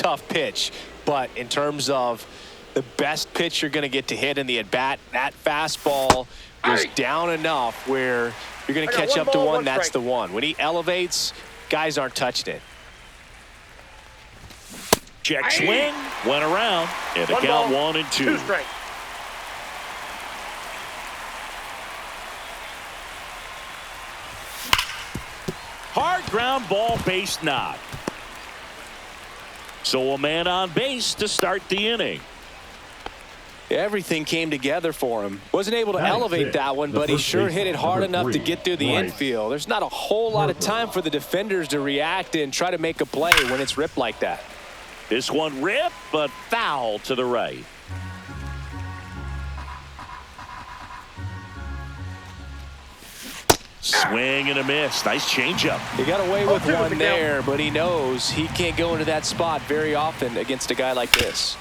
tough pitch. But in terms of the best pitch you're going to get to hit in the at-bat, that fastball was down enough where you're going to catch up to one, that's the one. When he elevates, guys aren't touching it. Check swing, went around, and the count 1-2. 2 strikes. Hard ground ball, base knock. So a man on base to start the inning. Everything came together for him. Wasn't able to elevate that one, but he sure hit it hard enough to get through the infield. There's not a whole lot of time for the defenders to react and try to make a play when it's ripped like that. This one ripped, but foul to the right. Swing and a miss. Nice changeup. He got away with one there, but he knows he can't go into that spot very often against a guy like this.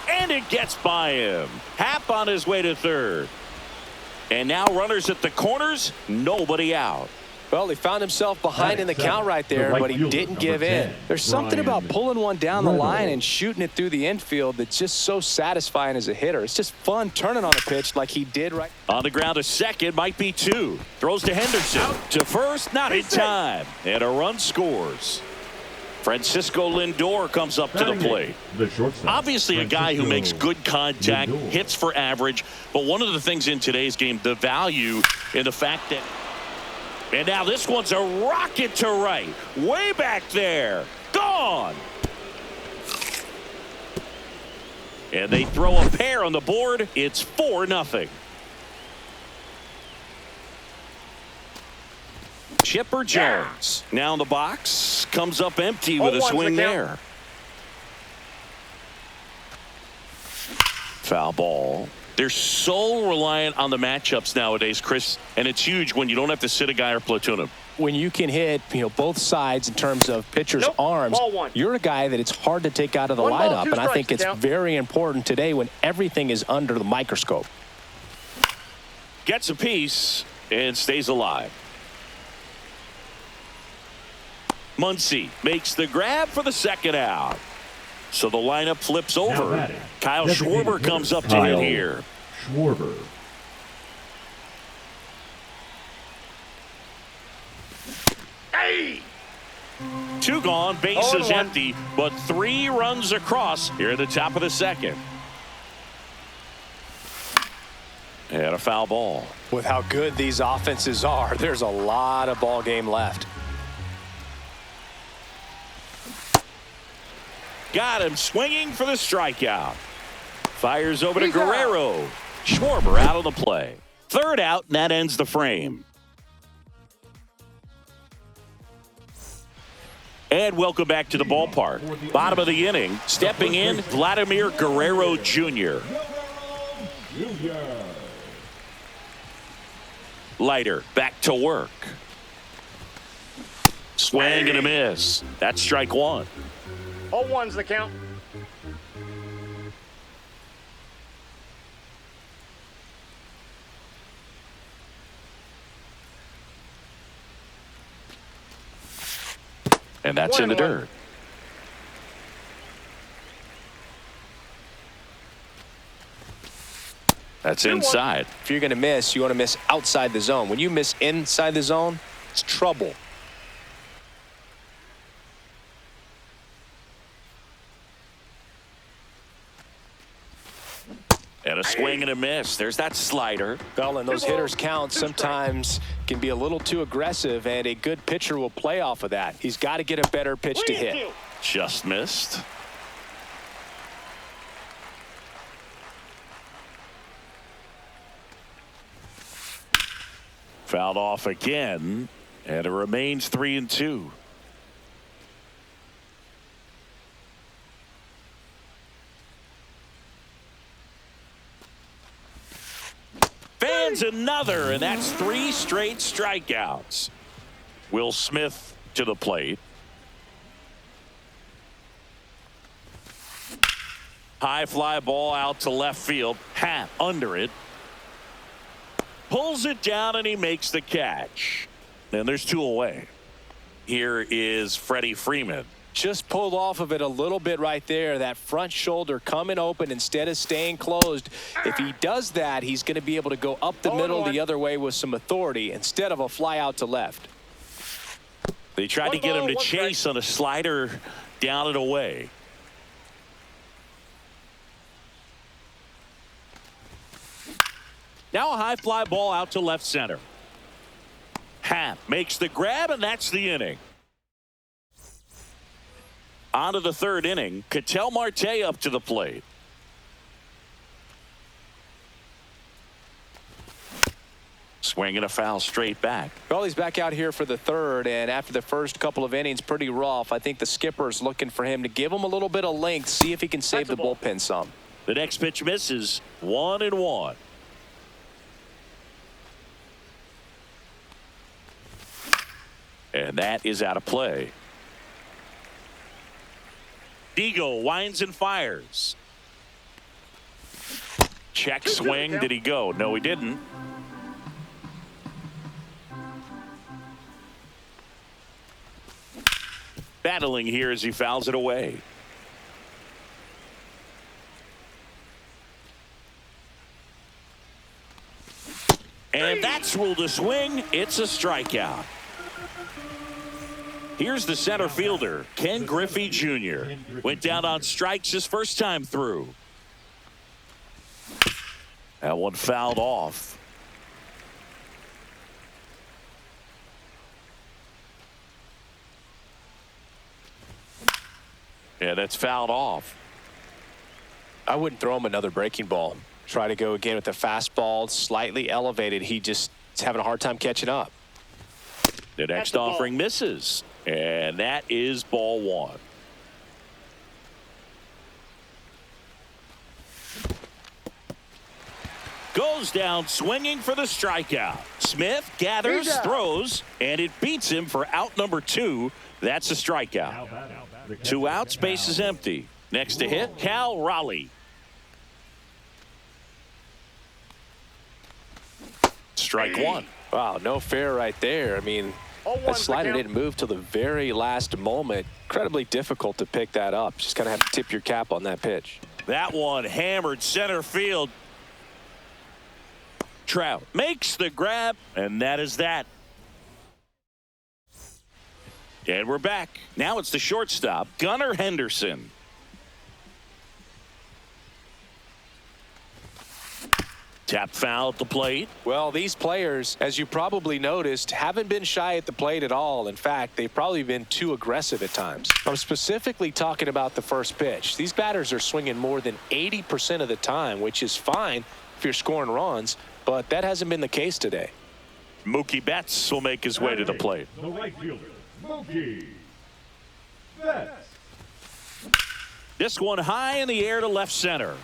And it gets by him. Happ on his way to third. And now runners at the corners, nobody out. Well, he found himself behind in the count right there, but he didn't give in. There's something about pulling one down the line and shooting it through the infield that's just so satisfying as a hitter. It's just fun turning on a pitch like he did right. On the ground to second, might be 2. Throws to Henderson. To first, not in time. And a run scores. Francisco Lindor comes up to the plate. Obviously a guy who makes good contact, hits for average. But one of the things in today's game, the value in the fact that. And now this one's a rocket to right. Way back there. Gone. And they throw a pair on the board. It's 4-0. Chipper Jones now in the box, comes up empty with a swing there. Foul ball. They're so reliant on the matchups nowadays, Chris, and it's huge when you don't have to sit a guy or platoon him. When you can hit, both sides in terms of pitchers' arms, you're a guy that it's hard to take out of the lineup, and I think it's very important today when everything is under the microscope. Gets a piece and stays alive. Muncy makes the grab for the second out. So the lineup flips over. Kyle Schwarber comes up to hit here. Schwarber. Hey! 2 gone, bases empty, but 3 runs across here at the top of the second. And a foul ball. With how good these offenses are, there's a lot of ball game left. Got him swinging for the strikeout. Fires over to Guerrero. Schwarber out of the play. Third out, and that ends the frame. And welcome back to the ballpark. Bottom of the inning, stepping in, Vladimir Guerrero Jr. Leiter back to work. Swing and a miss. That's strike 1. 0-1's the count. And that's in the dirt. That's inside. If you're going to miss, you want to miss outside the zone. When you miss inside the zone, it's trouble. And a swing and a miss. There's that slider. Well, and those hitters' counts sometimes can be a little too aggressive, and a good pitcher will play off of that. He's got to get a better pitch to hit. Just missed. Fouled off again, and it remains 3-2. Fans another, and that's 3 straight strikeouts. Will Smith to the plate. High fly ball out to left field. Happ under it. Pulls it down, and he makes the catch. And there's 2 away. Here is Freddie Freeman. Just pulled off of it a little bit right there. That front shoulder coming open instead of staying closed. If he does that, he's going to be able to go up the middle the other way with some authority instead of a fly out to left. They tried to get him to chase on a slider down and away. Now a high fly ball out to left center. Happ makes the grab, and that's the inning. On to the third inning. Ketel Marte up to the plate. Swing and a foul straight back. Well, he's back out here for the third, and after the first couple of innings, pretty rough. I think the skipper's looking for him to give him a little bit of length, see if he can save the bullpen some. The next pitch misses. 1-1. And that is out of play. Deagle winds and fires. Check swing. Did he go? No, he didn't. Battling here as he fouls it away. And that's ruled a swing. It's a strikeout. Here's the center fielder, Ken Griffey Jr. Went down on strikes his first time through. That one fouled off. Yeah, that's fouled off. I wouldn't throw him another breaking ball. Try to go again with the fastball, slightly elevated. He just is having a hard time catching up. The next offering misses. And that is ball one. Goes down swinging for the strikeout. Smith gathers, throws, and it beats him for out number 2. That's a strikeout. 2 outs, base is empty. Next to hit, Cal Raleigh. Strike one. Wow, no fair right there. I mean, that slider didn't move till the very last moment. Incredibly difficult to pick that up. Just kind of have to tip your cap on that pitch. That one hammered center field. Trout makes the grab, and that is that. And we're back. Now it's the shortstop, Gunnar Henderson. Tap foul at the plate. Well, these players, as you probably noticed, haven't been shy at the plate at all. In fact, they've probably been too aggressive at times. I'm specifically talking about the first pitch. These batters are swinging more than 80% of the time, which is fine if you're scoring runs, but that hasn't been the case today. Mookie Betts will make his way to the plate. The right fielder, Mookie Betts. This one high in the air to left center.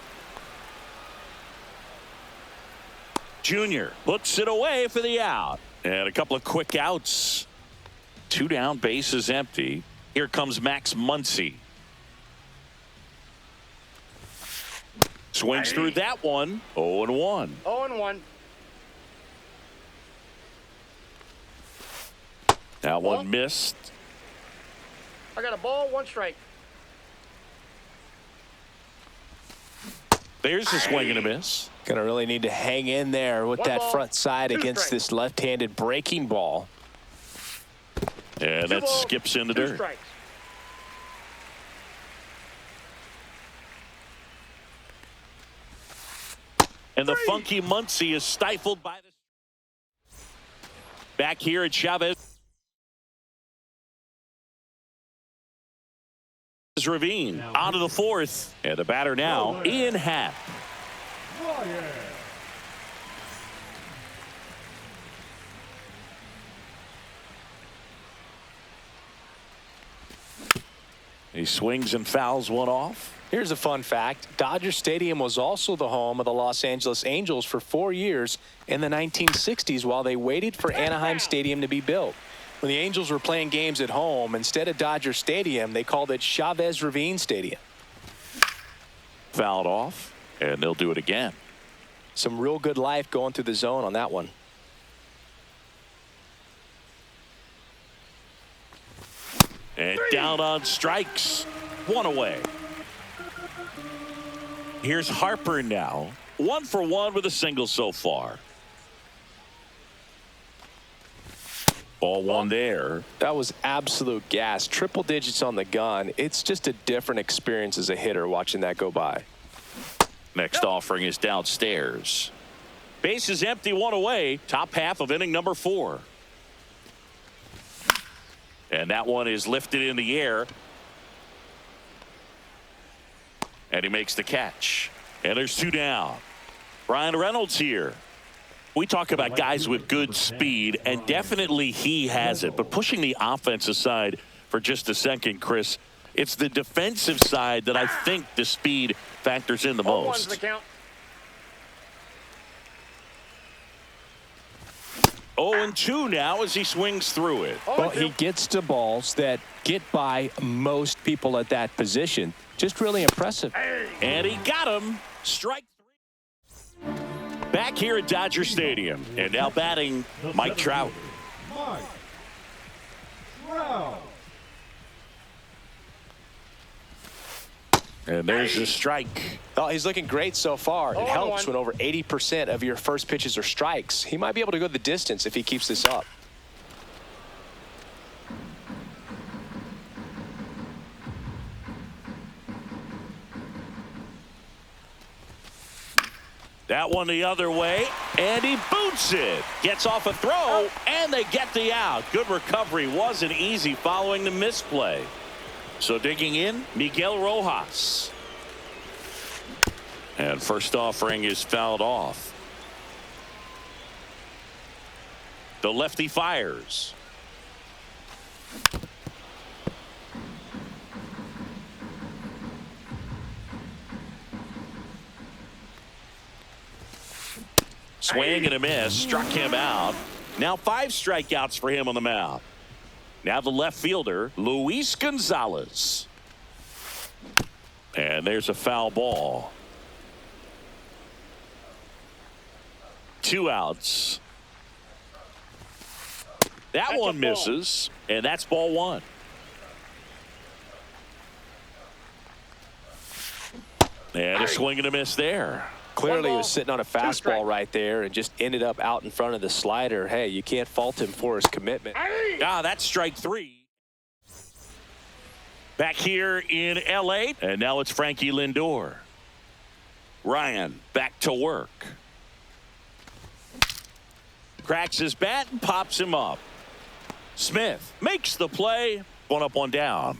Junior puts it away for the out. And a couple of quick outs. 2 down, base is empty. Here comes Max Muncy. Swings through that one. 0-1. 0-1. That one missed. I got a ball, 1 strike. There's a swing and a miss. Gonna really need to hang in there with that front side against this left-handed breaking ball. And that skips in the dirt. Strikes. And the funky Muncy is stifled by the. Back here at Chavez Ravine on to the 4th. And the batter now, Ian Happ. He swings and fouls one off. Here's a fun fact. Dodger Stadium was also the home of the Los Angeles Angels for 4 years in the 1960s while they waited for Anaheim Stadium to be built. When the Angels were playing games at home, instead of Dodger Stadium, they called it Chavez Ravine Stadium. Fouled off, and they'll do it again. Some real good life going through the zone on that one. And down on strikes. 1 away. Here's Harper now. 1 for 1 with a single so far. Ball 1 there. That was absolute gas. Triple digits on the gun. It's just a different experience as a hitter watching that go by. Next offering is downstairs. Base is empty, 1 away. Top half of inning number 4. And that one is lifted in the air. And he makes the catch. And there's 2 down. Brian Reynolds here. We talk about guys with good speed, and definitely he has it. But pushing the offense aside for just a second, Chris, it's the defensive side that I think the speed factors in the most. 0-2 now as he swings through it. Well, he gets to balls that get by most people at that position. Just really impressive. And he got him. Strike 3. Back here at Dodger Stadium. And now batting Mike Trout. Mike Trout. And there's a strike. Oh, he's looking great so far. It helps when over 80% of your first pitches are strikes. He might be able to go the distance if he keeps this up. That one the other way, and he boots it. Gets off a throw, and they get the out. Good recovery. Wasn't easy following the misplay. So digging in, Miguel Rojas. And first offering is fouled off. The lefty fires. Swing and a miss. Struck him out. Now 5 strikeouts for him on the mound. Now the left fielder, Luis Gonzalez. And there's a foul ball. 2 outs. That one misses, and that's ball 1. And a swing and a miss there. Clearly, he was sitting on a fastball right there and just ended up out in front of the slider. Hey, you can't fault him for his commitment. That's strike 3. Back here in L.A., and now it's Frankie Lindor. Ryan back to work. Cracks his bat and pops him up. Smith makes the play. 1 up, 1 down.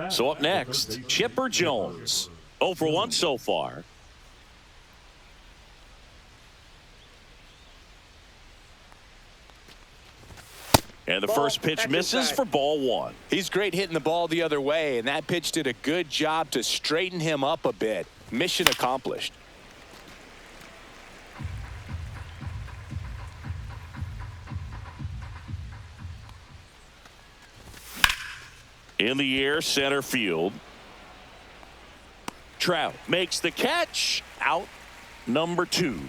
So up next, Chipper Jones. 0 for 1 so far. And the first pitch misses for ball 1. He's great hitting the ball the other way, and that pitch did a good job to straighten him up a bit. Mission accomplished. In the air, center field. Trout makes the catch. Out number 2.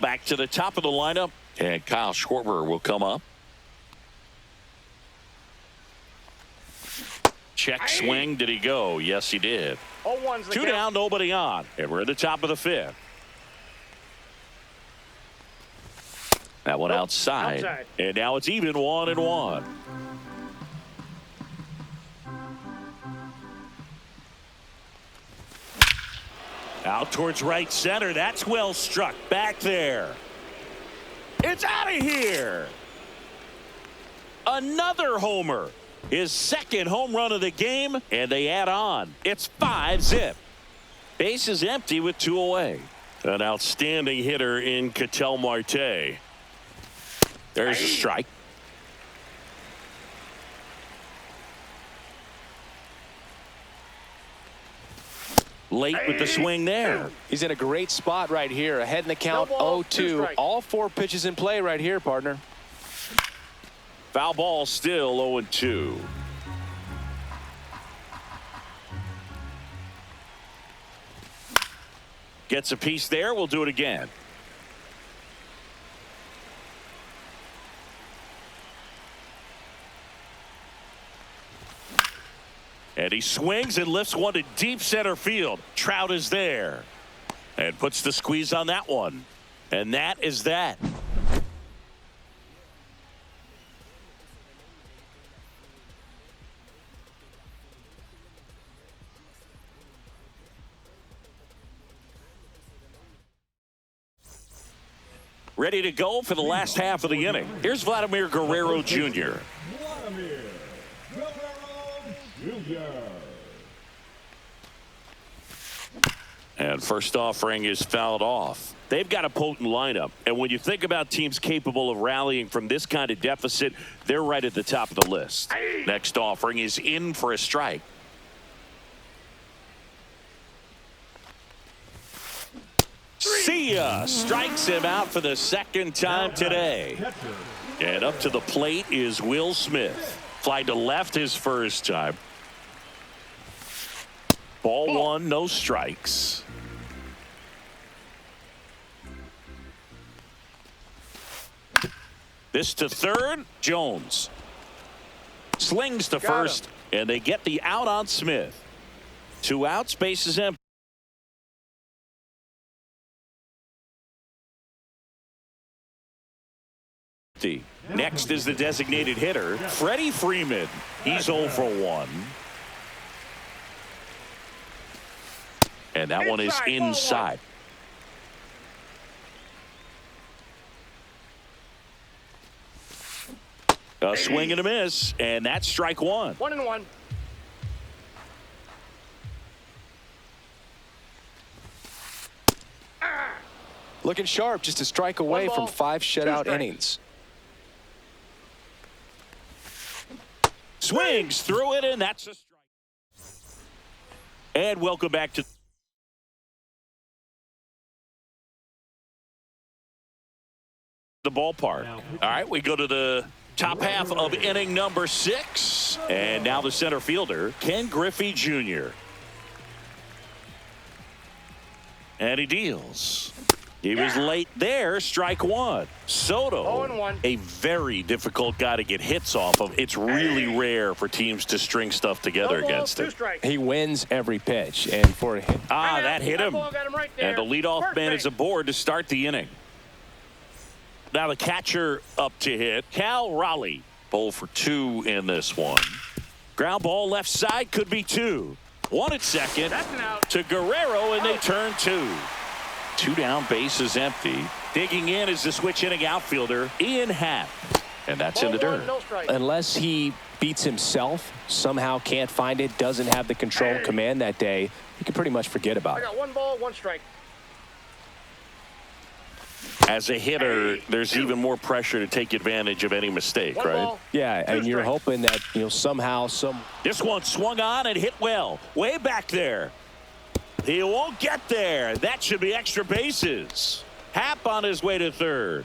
Back to the top of the lineup, and Kyle Schwarber will come up. Check swing. Did he go? Yes, he did. 2 down, nobody on. And we're at the top of the 5th. That one outside. And now it's even 1-1. Out towards right center. That's well struck. Back there. It's out of here. Another homer. His second home run of the game, and they add on. It's 5-zip. Base is empty with 2 away. An outstanding hitter in Ketel Marte. There's a strike. Late with the swing there. He's in a great spot right here. Ahead in the count, 0-2. All 4 pitches in play right here, partner. Foul ball still 0-2. Gets a piece there. We'll do it again. And he swings and lifts one to deep center field. Trout is there and puts the squeeze on that one. And that is that. Ready to go for the last half of the inning. Here's Vladimir Guerrero Jr. Vladimir Guerrero Jr. And first offering is fouled off. They've got a potent lineup. And when you think about teams capable of rallying from this kind of deficit, they're right at the top of the list. Next offering is in for a strike. See ya. Strikes him out for the second time today. And up to the plate is Will Smith. Fly to left his first time. Ball one, no strikes. This to third. Jones slings to first, and they get the out on Smith. 2 outs, base is empty. Next is the designated hitter, Freddie Freeman. He's 0 for 1. And that one is inside. A swing and a miss, and that's strike one. 1-1. Looking sharp, just a strike away from 5 shutout innings. Swings through it, and that's a strike. And welcome back to the ballpark. All right, we go to the top half of inning number 6. And now the center fielder, Ken Griffey Jr. And he deals. He was late there, strike one. Soto, 0-1. a very difficult guy to get hits off of. It's really rare for teams to string stuff together against him. He wins every pitch, and for a hit. That hit him. Right, and the leadoff man is aboard to start the inning. Now the catcher up to hit, Cal Raleigh. 0 for 2 in this one. Ground ball left side, could be 2. 1 at second to Guerrero, and they turn 2. 2 down, bases empty. Digging in is the switch hitting outfielder, Ian Happ. And that's in the dirt. Unless he beats himself, somehow can't find it, doesn't have the control command that day, you can pretty much forget about it. I got 1 ball, 1 strike. As a hitter, there's even more pressure to take advantage of any mistake, right? Ball, yeah, and you're hoping that, somehow, This one swung on and hit well. Way back there. He won't get there. That should be extra bases. Happ on his way to third.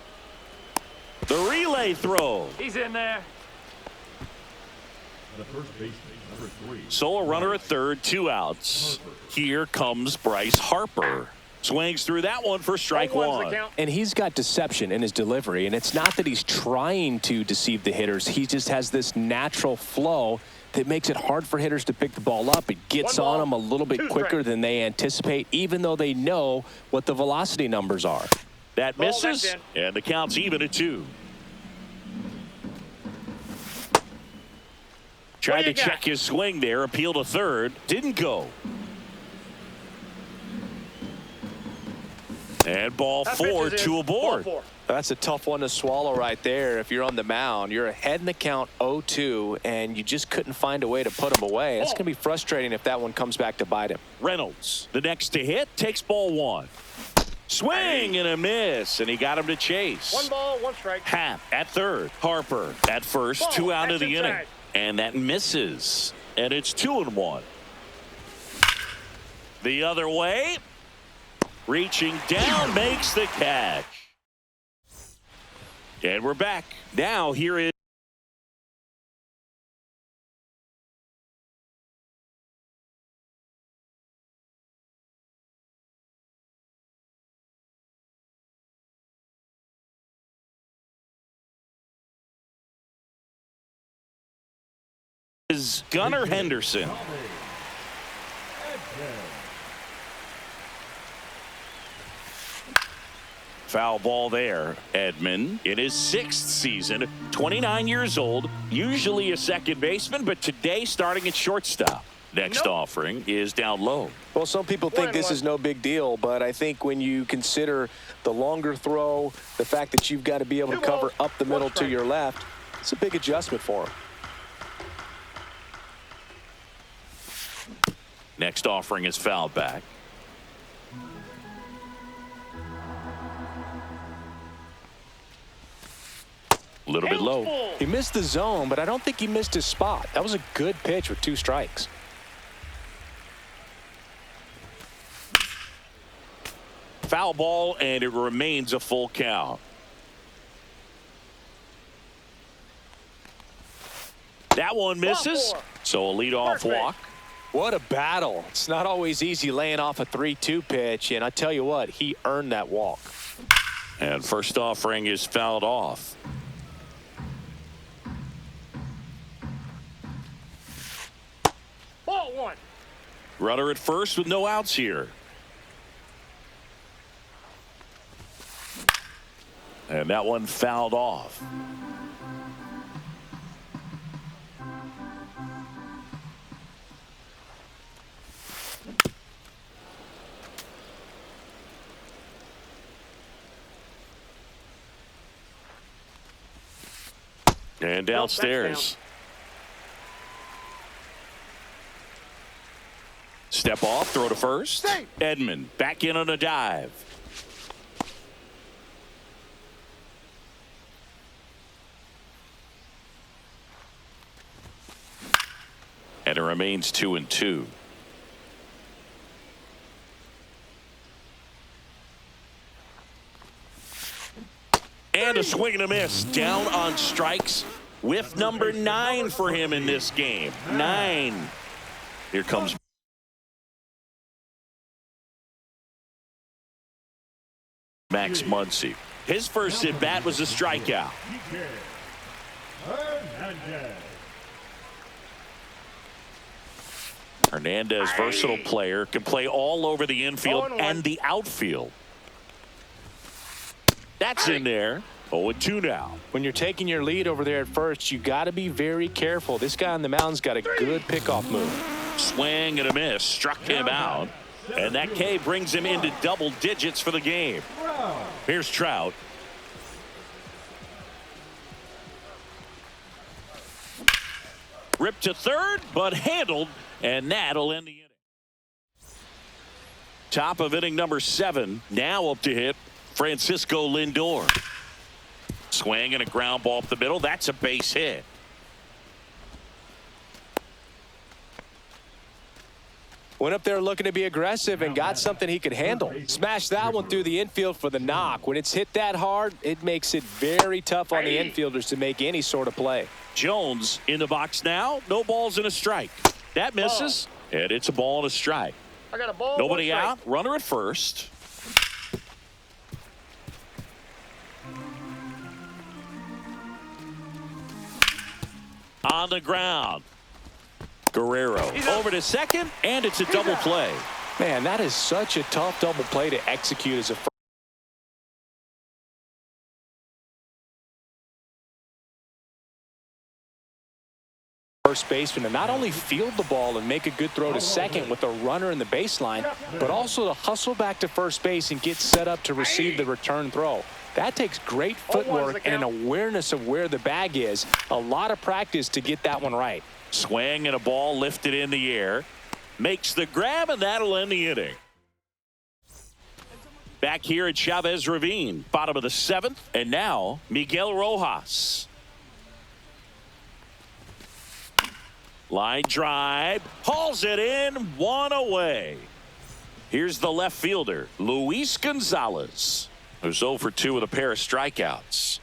The relay throw. He's in there. The first baseman, number 3. Solo runner at third, 2 outs. Here comes Bryce Harper. Swings through that one for strike 1. And he's got deception in his delivery, and it's not that he's trying to deceive the hitters. He just has this natural flow that makes it hard for hitters to pick the ball up. It gets on them a little bit quicker than they anticipate, even though they know what the velocity numbers are. That misses, and the count's even at 2. Tried to check his swing there, appeal to third, didn't go. And ball 4, 2 aboard. That's a tough one to swallow right there. If you're on the mound, you're ahead in the count 0-2, and you just couldn't find a way to put him away. It's going to be frustrating if that one comes back to bite him. Reynolds, the next to hit, takes ball 1. Swing and a miss, and he got him to chase. 1 ball, 1 strike. Happ at third. Harper at first, 2 out of the inning. And that misses. And it's 2-1. The other way. Reaching down, makes the catch. And we're back. Now here is is Gunnar Henderson. Foul ball there. Edman in his 6th season, 29 years old, usually a second baseman, but today starting at shortstop. Next offering is down low. Well, some people think this is no big deal, but I think when you consider the longer throw, the fact that you've got to be able to cover up the middle to your left, it's a big adjustment for him. Next offering is fouled back. A little bit low. He missed the zone, but I don't think he missed his spot. That was a good pitch with 2 strikes. Foul ball, and it remains a full count. That one misses, so a leadoff walk. What a battle. It's not always easy laying off a 3-2 pitch, and I tell you what, he earned that walk. And first offering is fouled off. Ball 1. Runner at first with no outs here. And that one fouled off. And downstairs. Step off, throw to first. Edman back in on a dive. And it remains 2-2. And a swing and a miss. Down on strikes with number 9 for him in this game. 9. Here comes Max Muncy. His first at bat was a strikeout. Hernandez, versatile player, can play all over the infield and the outfield. That's in there. 0-2 now. When you're taking your lead over there at first, you got to be very careful. This guy on the mound's got a good pickoff move. Swing and a miss. Struck him out. And that K brings him into double digits for the game. Here's Trout. Ripped to third, but handled, and that'll end the inning. Top of inning number 7. Now up to hit Francisco Lindor. Swing and a ground ball up the middle. That's a base hit. Went up there looking to be aggressive and got something he could handle. Smashed that one through the infield for the knock. When it's hit that hard, it makes it very tough on the infielders to make any sort of play. Jones in the box now. No balls and a strike. That misses, and it's a ball and a strike. I got a ball. Nobody out. Runner at first. On the ground. Guerrero over to second, and it's a double play. Man, that is such a tough double play to execute as a first baseman, to not only field the ball and make a good throw to second with a runner in the baseline, but also to hustle back to first base and get set up to receive the return throw. That takes great footwork and an awareness of where the bag is. A lot of practice to get that one right. Swing and a ball lifted in the air. Makes the grab, and that'll end the inning. Back here at Chavez Ravine, bottom of the 7th, and now Miguel Rojas. Line drive, hauls it in, 1 away. Here's the left fielder, Luis Gonzalez, who's 0 for 2 with a pair of strikeouts.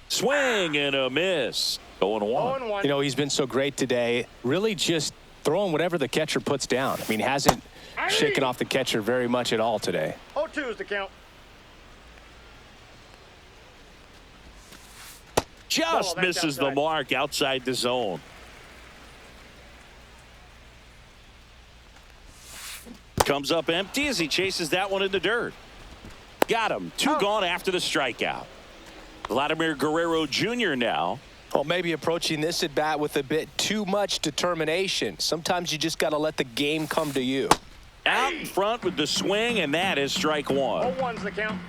Swing and a miss. 0-1. You know, he's been so great today. Really just throwing whatever the catcher puts down. I mean, hasn't shaken off the catcher very much at all today. 0-2 is the count. just misses the mark outside the zone. Comes up empty as he chases that one in the dirt. Got him. Two gone after the strikeout. Vladimir Guerrero Jr. now. Well, maybe approaching this at bat with a bit too much determination. Sometimes you just got to let the game come to you. Out in front with the swing, and that is strike one. 0-1's the count.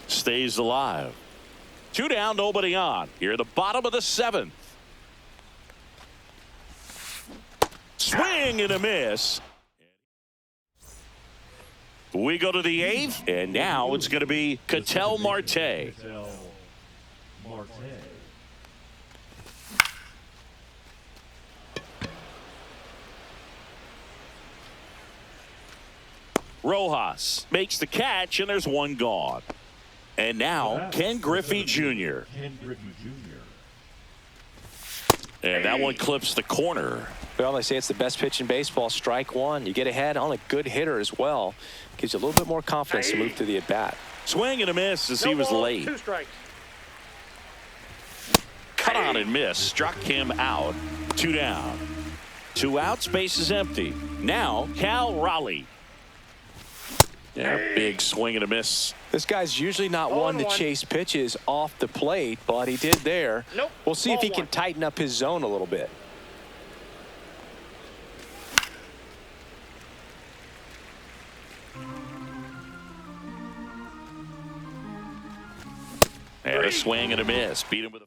Stays alive. Two down, nobody on. Here at the bottom of the seventh. Swing and a miss. We go to the eighth, and now it's going to be Ketel Marte. Rojas makes the catch, and there's one gone. And now Ken Griffey Jr. And that one clips the corner. Well, they say it's the best pitch in baseball. Strike one. You get ahead on a good hitter as well. Gives you a little bit more confidence to move through the at-bat. Swing and a miss as he was late. 2 strikes. Cut on and miss. Struck him out. 2 down. 2 outs. Base is empty. Now Cal Raleigh. Yeah, big swing and a miss. This guy's usually not one to chase pitches off the plate, but he did there. Nope. We'll see if he can tighten up his zone a little bit. And a swing and a miss. Beat him with a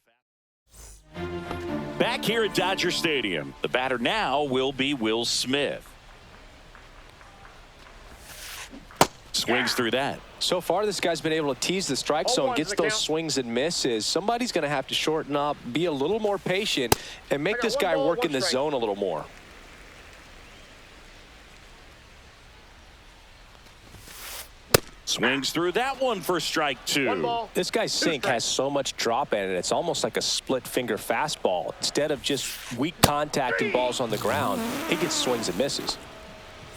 fast. Back here at Dodger Stadium, the batter now will be Will Smith. Swings through that. So far, this guy's been able to tease the strike zone, gets those swings and misses. Somebody's going to have to shorten up, be a little more patient, and make this guy work in the zone a little more. Swings through that one for strike 2. This guy's sink has so much drop in it. It's almost like a split finger fastball. Instead of just weak contact and balls on the ground, he gets swings and misses.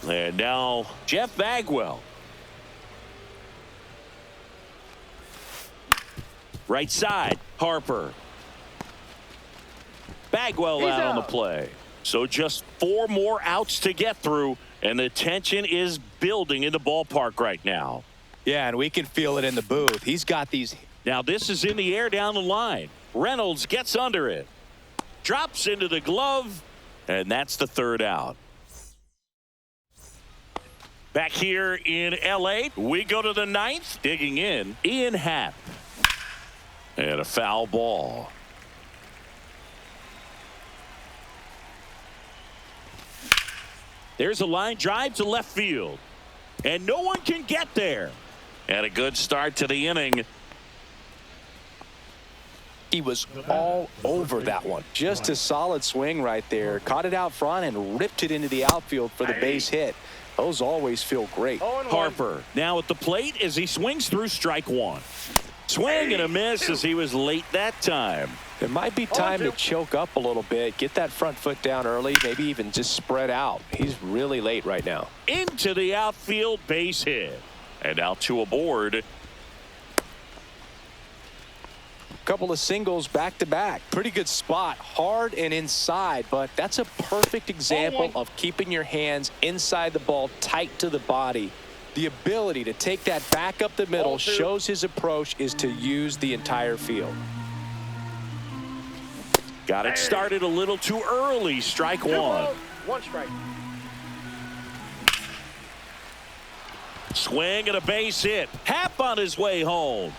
And now Jeff Bagwell. Right side, Harper. Bagwell out on the play. So just 4 more outs to get through, and the tension is building in the ballpark right now. Yeah, and we can feel it in the booth. He's got these. Now this is in the air down the line. Reynolds gets under it. Drops into the glove, and that's the 3rd out. Back here in L.A., we go to the 9th. Digging in, Ian Happ. And a foul ball. There's a line drive to left field. And no one can get there. And a good start to the inning. He was all over that one. Just a solid swing right there. Caught it out front and ripped it into the outfield for the base hit. Those always feel great. Harper now at the plate as he swings through strike 1. Swing and a miss as he was late that time. It might be time to choke up a little bit, get that front foot down early, maybe even just spread out. He's really late right now. Into the outfield, base hit. And out to aboard. Couple of singles back to back. Pretty good spot, hard and inside, but that's a perfect example of keeping your hands inside the ball, tight to the body. The ability to take that back up the middle shows his approach is to use the entire field. Got it started a little too early. Strike 1. 1 strike. Swing and a base hit. Happ on his way home.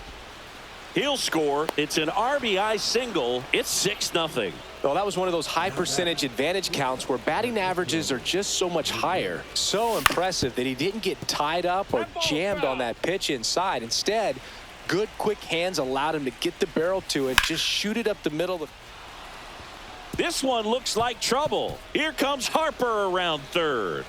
He'll score. It's an RBI single. It's 6-0. Well, that was one of those high percentage advantage counts where batting averages are just so much higher. So impressive that he didn't get tied up or jammed on that pitch inside. Instead, good quick hands allowed him to get the barrel to it, just shoot it up the middle. This one looks like trouble. Here comes Harper around 3rd.